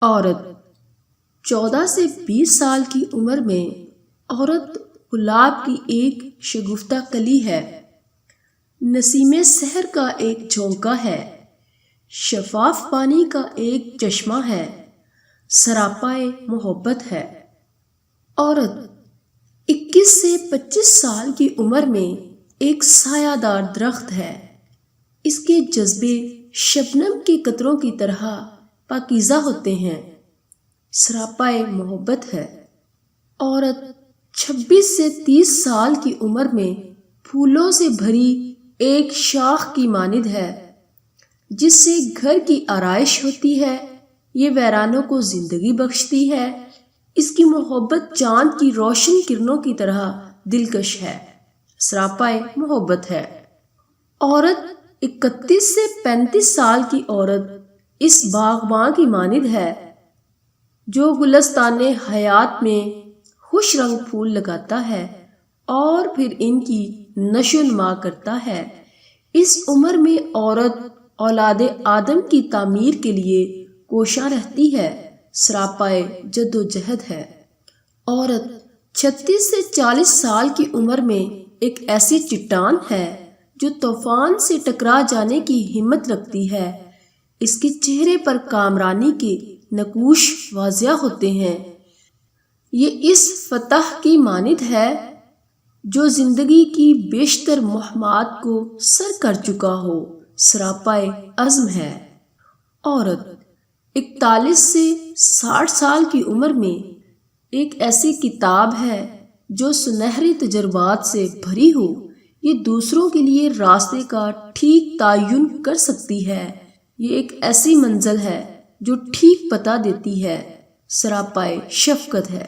عورت 14 سے 20 سال کی عمر میں عورت گلاب کی ایک شگفتہ کلی ہے، نسیم سحر کا ایک جھونکا ہے، شفاف پانی کا ایک چشمہ ہے، سراپائے محبت ہے۔ عورت 21 سے 25 سال کی عمر میں ایک سایہ دار درخت ہے، اس کے جذبے شبنم کے قطروں کی طرح پاکیزہ ہوتے ہیں، سراپائے محبت ہے۔ عورت 26 سے 30 سال کی عمر میں پھولوں سے بھری ایک شاخ کی مانند ہے، جس سے گھر کی آرائش ہوتی ہے، یہ ویرانوں کو زندگی بخشتی ہے، اس کی محبت چاند کی روشن کرنوں کی طرح دلکش ہے، سراپائے محبت ہے۔ عورت 31 سے 35 سال کی عورت اس باغباں کی مانند ہے جو گلستان حیات میں خوش رنگ پھول لگاتا ہے اور پھر ان کی نشو نما کرتا ہے۔ اس عمر میں عورت اولاد آدم کی تعمیر کے لیے کوشاں رہتی ہے، سراپائے جد و جہد ہے۔ عورت 36 سے 40 سال کی عمر میں ایک ایسی چٹان ہے جو طوفان سے ٹکرا جانے کی ہمت رکھتی ہے، اس کے چہرے پر کامرانی کے نقوش واضح ہوتے ہیں، یہ اس فتح کی مانند ہے جو زندگی کی بیشتر مہمات کو سر کر چکا ہو، سراپائے عزم ہے۔ عورت 41 سے 60 سال کی عمر میں ایک ایسی کتاب ہے جو سنہری تجربات سے بھری ہو، یہ دوسروں کے لیے راستے کا ٹھیک تعین کر سکتی ہے، یہ ایک ایسی منزل ہے جو ٹھیک پتہ دیتی ہے، سراپائے شفقت ہے۔